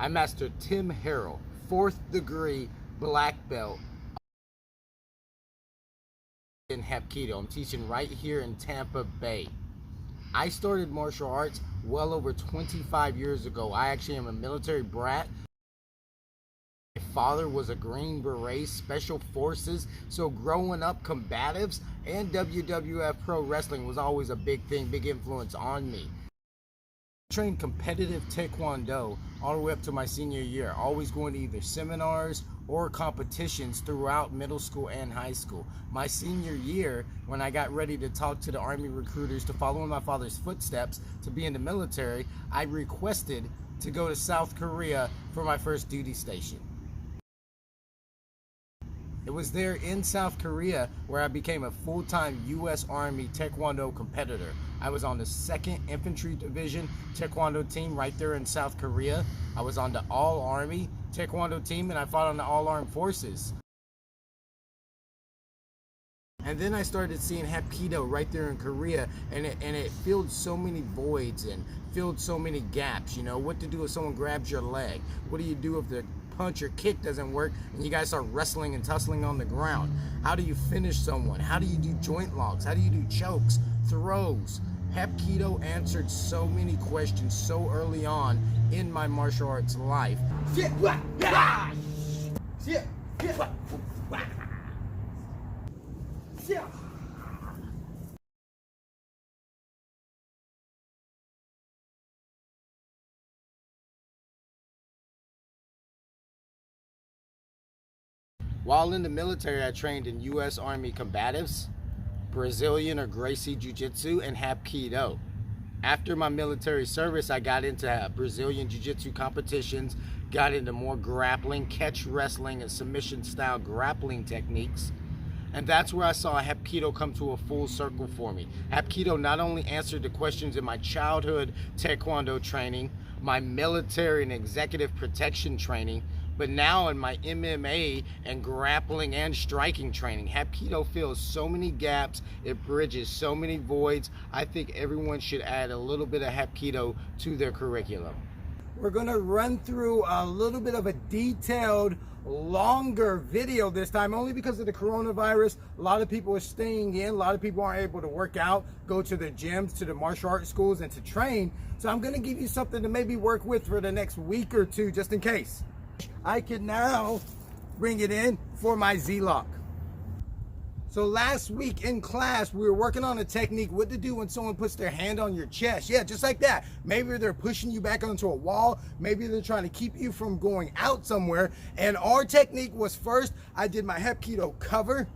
I mastered Tim Harrell, 4th degree black belt in Hapkido. I'm teaching right here in Tampa Bay. I started martial arts well over 25 years ago. I actually am a military brat. My father was a Green Beret, Special Forces, so growing up, combatives and WWF Pro Wrestling was always a big thing, big influence on me. I trained competitive Taekwondo all the way up to my senior year, always going to either seminars or competitions throughout middle school and high school. My senior year, when I got ready to talk to the Army recruiters to follow in my father's footsteps to be in the military, I requested to go to South Korea for my first duty station. It was there in South Korea where I became a full-time U.S. Army Taekwondo competitor. I was on the 2nd Infantry Division Taekwondo team right there in South Korea. I was on the All-Army Taekwondo team, and I fought on the All-Armed Forces. And then I started seeing Hapkido right there in Korea, and it filled so many voids and filled so many gaps. You know, what to do if someone grabs your leg? What do you do if the punch or kick doesn't work and you guys start wrestling and tussling on the ground? How do you finish someone? How do you do joint locks? How do you do chokes, throws? Hapkido answered so many questions so early on in my martial arts life. While in the military, I trained in U.S. Army combatives, Brazilian or Gracie Jiu-Jitsu, and Hapkido. After my military service, I got into Brazilian Jiu-Jitsu competitions, got into more grappling, catch wrestling, and submission-style grappling techniques. And that's where I saw Hapkido come to a full circle for me. Hapkido not only answered the questions in my childhood Taekwondo training, my military and executive protection training, but now in my MMA and grappling and striking training. Hapkido fills so many gaps, it bridges so many voids. I think everyone should add a little bit of Hapkido to their curriculum. We're gonna run through a little bit of a detailed, longer video this time, only because of the coronavirus. A lot of people are staying in, a lot of people aren't able to work out, go to the gyms, to the martial arts schools, and to train. So I'm gonna give you something to maybe work with for the next week or two, just in case. I can now bring it in for my Z-lock. So last week in class, we were working on a technique, what to do when someone puts their hand on your chest. Yeah, just like that. Maybe they're pushing you back onto a wall. Maybe they're trying to keep you from going out somewhere. And our technique was, first, I did my Hapkido cover.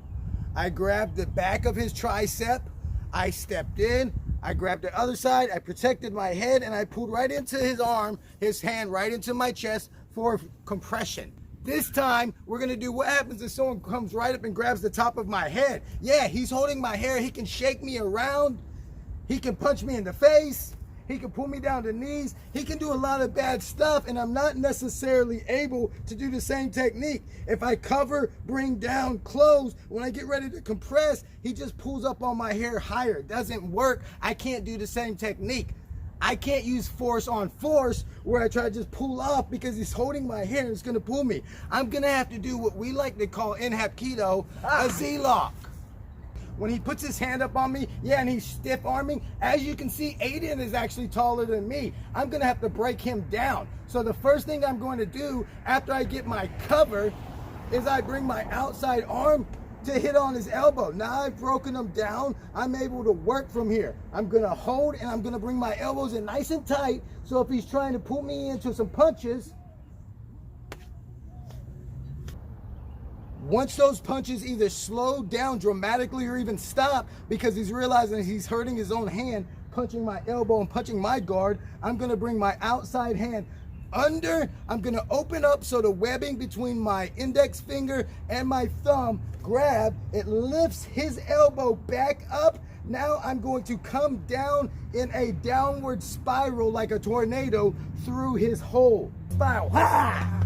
I grabbed the back of his tricep. I stepped in. I grabbed the other side. I protected my head, and I pulled right into his arm, his hand right into my chest for compression. This time, we're gonna do what happens if someone comes right up and grabs the top of my head. Yeah, he's holding my hair. He can shake me around. He can punch me in the face. He can pull me down to knees. He can do a lot of bad stuff, and I'm not necessarily able to do the same technique. If I cover, bring down, close, when I get ready to compress, he just pulls up on my hair higher. It doesn't work. I can't do the same technique. I can't use force on force where I try to just pull off because he's holding my hair and it's gonna pull me. I'm gonna have to do what we like to call in Hapkido a Z-lock. When he puts his hand up on me, yeah, and he's stiff arming, as you can see, Aiden is actually taller than me. I'm gonna have to break him down. So the first thing I'm going to do after I get my cover is I bring my outside arm to hit on his elbow. Now I've broken him down. I'm able to work from here. I'm gonna hold and I'm gonna bring my elbows in nice and tight, so if he's trying to pull me into some punches, once those punches either slow down dramatically or even stop because he's realizing he's hurting his own hand, punching my elbow and punching my guard, I'm gonna bring my outside hand under. I'm gonna open up so the webbing between my index finger and my thumb grab, it lifts his elbow back up. Now I'm going to come down in a downward spiral like a tornado through his hole. Spiral. Ha!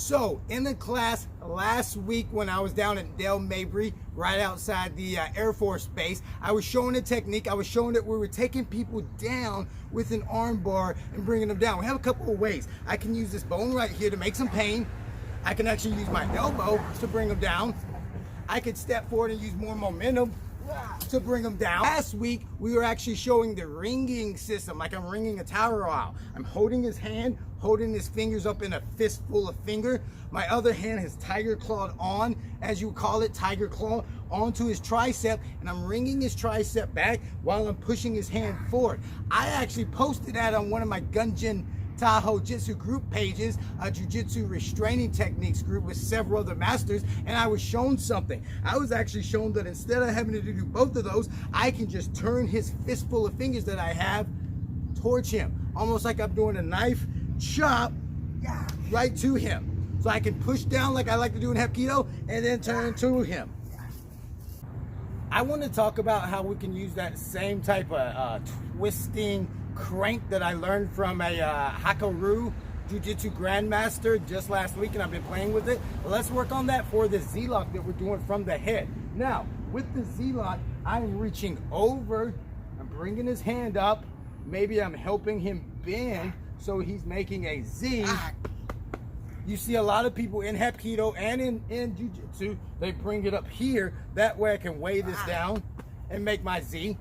So in the class last week when I was down at Del Mabry, right outside the Air Force Base, I was showing a technique. I was showing that we were taking people down with an arm bar and bringing them down. We have a couple of ways. I can use this bone right here to make some pain. I can actually use my elbow to bring them down. I could step forward and use more momentum to bring them down. Last week, we were actually showing the ringing system, like I'm ringing a tower out. I'm holding his hand, holding his fingers up in a fistful of finger. My other hand has tiger clawed on, as you would call it, tiger claw, onto his tricep, and I'm ringing his tricep back while I'm pushing his hand forward. I actually posted that on one of my Gunjin Tahoe Jitsu group pages, a Jiu-Jitsu restraining techniques group with several other masters, and I was shown something. I was actually shown that instead of having to do both of those, I can just turn his fistful of fingers that I have towards him, almost like I'm doing a knife chop right to him. So I can push down like I like to do in Hapkido and then turn to him. I want to talk about how we can use that same type of twisting crank that I learned from a Hapkido Jiu-Jitsu Grandmaster just last week, and I've been playing with it. But let's work on that for the Z-lock that we're doing from the head. Now, with the Z-lock, I'm reaching over, I'm bringing his hand up, maybe I'm helping him bend so he's making a Z. You see a lot of people in Hapkido and in Jiu-Jitsu, they bring it up here. That way I can weigh this down and make my Z.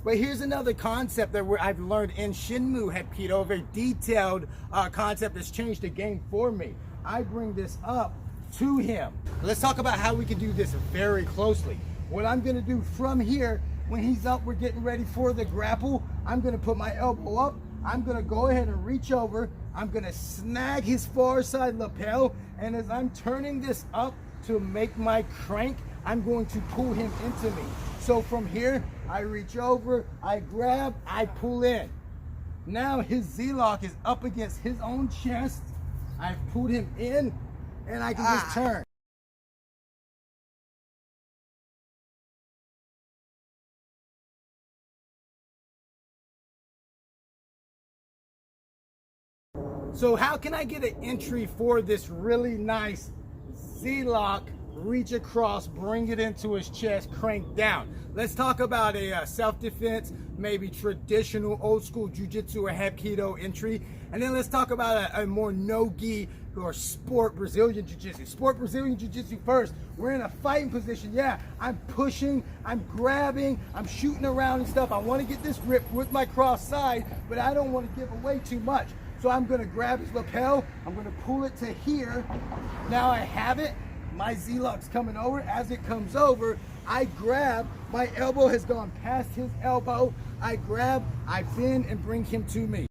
But here's another concept that I've learned in Shinmu Hapkido, a very detailed concept that's changed the game for me. I bring this up to him. Let's talk about how we can do this very closely. What I'm gonna do from here, when he's up, we're getting ready for the grapple. I'm gonna put my elbow up. I'm gonna go ahead and reach over. I'm gonna snag his far side lapel. And as I'm turning this up to make my crank, I'm going to pull him into me. So from here, I reach over, I grab, I pull in. Now his Z-lock is up against his own chest. I've pulled him in, and I can just turn. So how can I get an entry for this really nice Z-lock? Reach across, bring it into his chest, crank down. Let's talk about a self-defense, maybe traditional old school Jiu-Jitsu or Hapkido entry. And then let's talk about a more no-gi or sport Brazilian Jiu-Jitsu. Sport Brazilian Jiu-Jitsu first. We're in a fighting position. Yeah, I'm pushing, I'm grabbing, I'm shooting around and stuff. I want to get this grip with my cross side, but I don't want to give away too much. So I'm going to grab his lapel. I'm going to pull it to here. Now I have it. My Z-lock's coming over. As it comes over, I grab. My elbow has gone past his elbow. I grab, I bend, and bring him to me.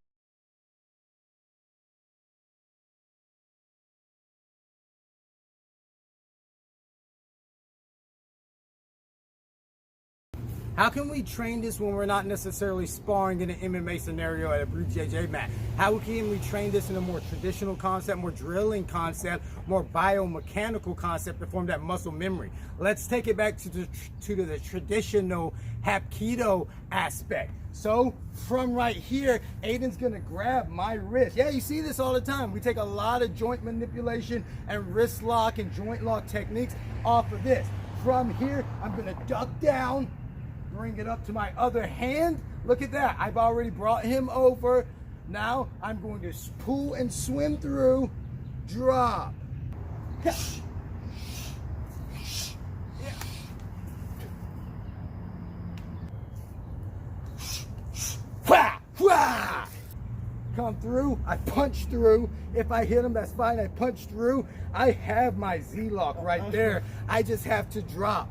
How can we train this when we're not necessarily sparring in an MMA scenario at a BJJ mat? How can we train this in a more traditional concept, more drilling concept, more biomechanical concept to form that muscle memory? Let's take it back to the traditional Hapkido aspect. So from right here, Aiden's gonna grab my wrist. Yeah, you see this all the time. We take a lot of joint manipulation and wrist lock and joint lock techniques off of this. From here, I'm gonna duck down, bring it up to my other hand. Look at that. I've already brought him over. Now I'm going to pull and swim through, drop. Come through, I punch through. If I hit him, that's fine. I punch through. I have my Z-lock right there. I just have to drop.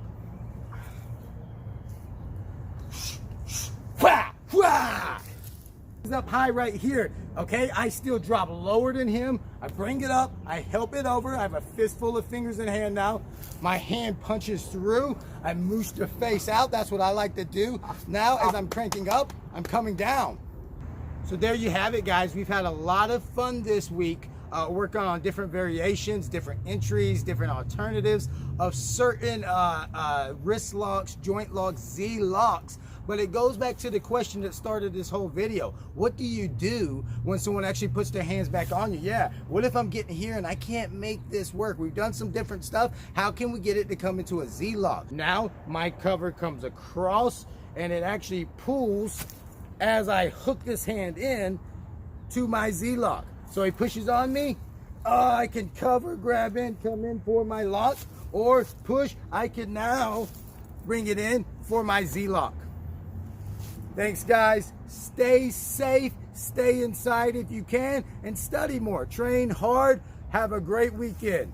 He's up high right here, okay? I still drop lower than him. I bring it up, I help it over. I have a fistful of fingers in hand now. My hand punches through. I moosh the face out. That's what I like to do. Now, as I'm cranking up, I'm coming down. So there you have it, guys. We've had a lot of fun this week working on different variations, different entries, different alternatives of certain wrist locks, joint locks, Z locks. But it goes back to the question that started this whole video. What do you do when someone actually puts their hands back on you? Yeah, what if I'm getting here and I can't make this work? We've done some different stuff. How can we get it to come into a Z lock? Now my cover comes across and it actually pulls as I hook this hand in to my Z lock. So he pushes on me. I can cover, grab in, come in for my lock, or push. I can now bring it in for my Z lock. Thanks, guys. Stay safe, stay inside if you can, and study more. Train hard. Have a great weekend.